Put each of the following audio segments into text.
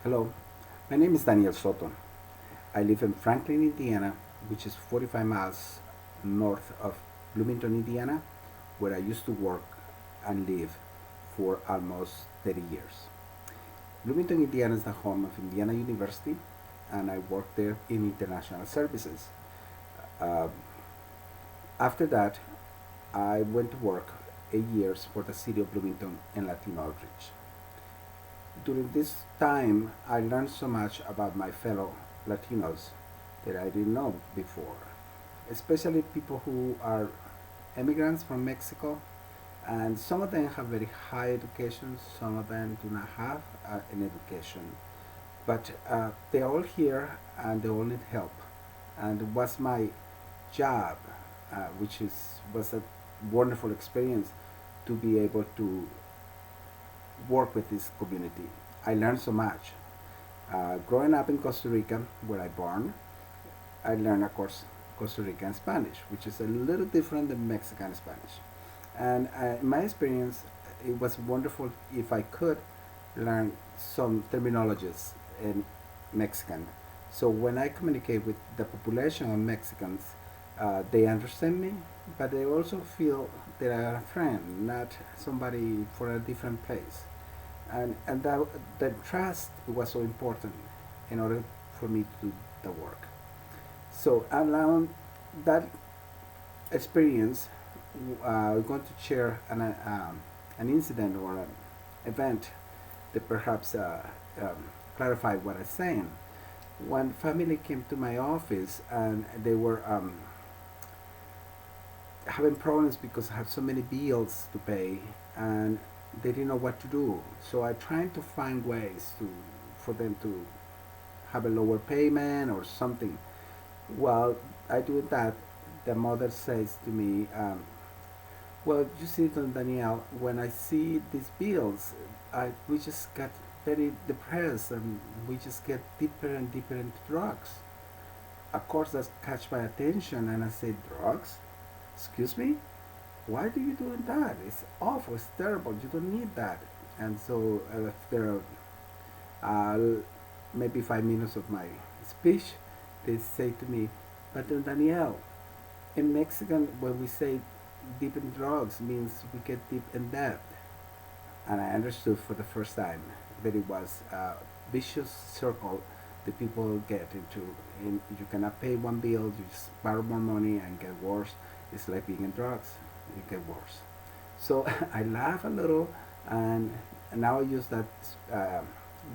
Hello, my name is Daniel Soto. I live in Franklin, Indiana, which is 45 miles north of Bloomington, Indiana, where I used to work and live for almost 30 years. Bloomington, Indiana is the home of Indiana University, and I work there in international services. Uh, After that, I went to work 8 years for the city of Bloomington in Latino outreach. During this time, I learned so much about my fellow Latinos that I didn't know before, especially people who are immigrants from Mexico. And some of them have very high education, some of them do not have an education. But they're all here and they all need help. And it was my job, was a wonderful experience to be able to work with this community. I learned so much. Growing up in Costa Rica, where I born, I learned, of course, Costa Rican Spanish, which is a little different than Mexican Spanish. And in my experience, it was wonderful if I could learn some terminologies in Mexican. So when I communicate with the population of Mexicans, they understand me, but they also feel that I am a friend, not somebody for a different place. And that trust was so important in order for me to do the work. So around that experience, we're going to share an incident or an event that perhaps clarify what I'm saying. One family came to my office and they were having problems because I had so many bills to pay and they didn't know what to do. So I tried to find ways to for them to have a lower payment or something. While I do that, the mother says to me, "Well, you see, Don Daniel, when I see these bills, we just get very depressed and we just get deeper and deeper into drugs." Of course, that catch my attention, and I say, "Drugs? Excuse me? Why do you do that? It's awful. It's terrible. You don't need that." And so after uh, maybe 5 minutes of my speech, they say to me, "But Danielle, in Mexican, when we say deep in drugs, means we get deep in debt." And I understood for the first time that it was a vicious circle that people get into. You cannot pay one bill, you just borrow more money and get worse. It's like being in drugs, you get worse. So I laugh a little, and now I use that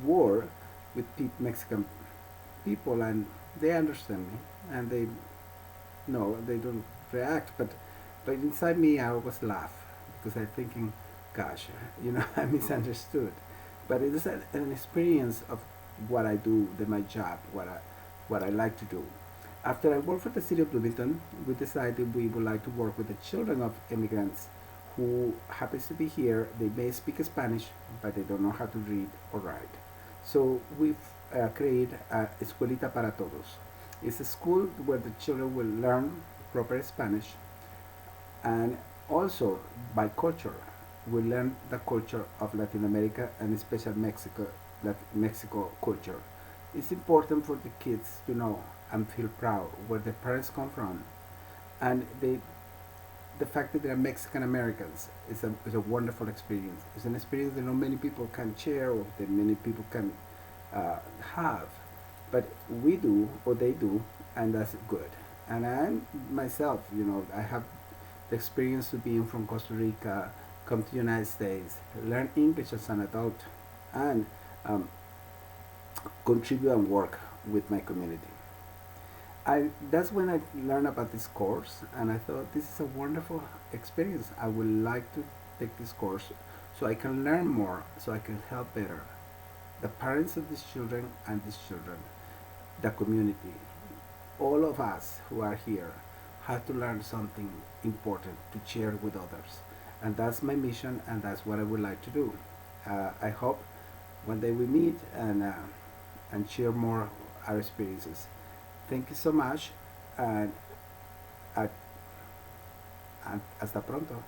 word with Mexican people, and they understand me, and they no, they don't react, but inside me I always laugh because I'm thinking, gosh, I misunderstood. But it is an experience of what I do, my job, what I like to do. After I worked for the city of Bloomington, we decided we would like to work with the children of immigrants who happens to be here. They may speak Spanish, but they don't know how to read or write. So we've created Escuelita para Todos. It's a school where the children will learn proper Spanish and also by culture. We learn the culture of Latin America and especially Mexico culture. It's important for the kids to know and feel proud where their parents come from, and the fact that they're Mexican Americans is a wonderful experience. It's an experience that not many people can share or that many people can have, but we do or they do, and that's good. And I myself, I have the experience of being from Costa Rica, come to the United States, learn English as an adult, and um, contribute and work with my community. That's when I learned about this course, and I thought this is a wonderful experience. I would like to take this course so I can learn more, so I can help better the parents of these children and these children, the community. All of us who are here have to learn something important to share with others, and that's my mission, and that's what I would like to do. I hope one day we meet and share more our experiences. Thank you so much, and hasta pronto.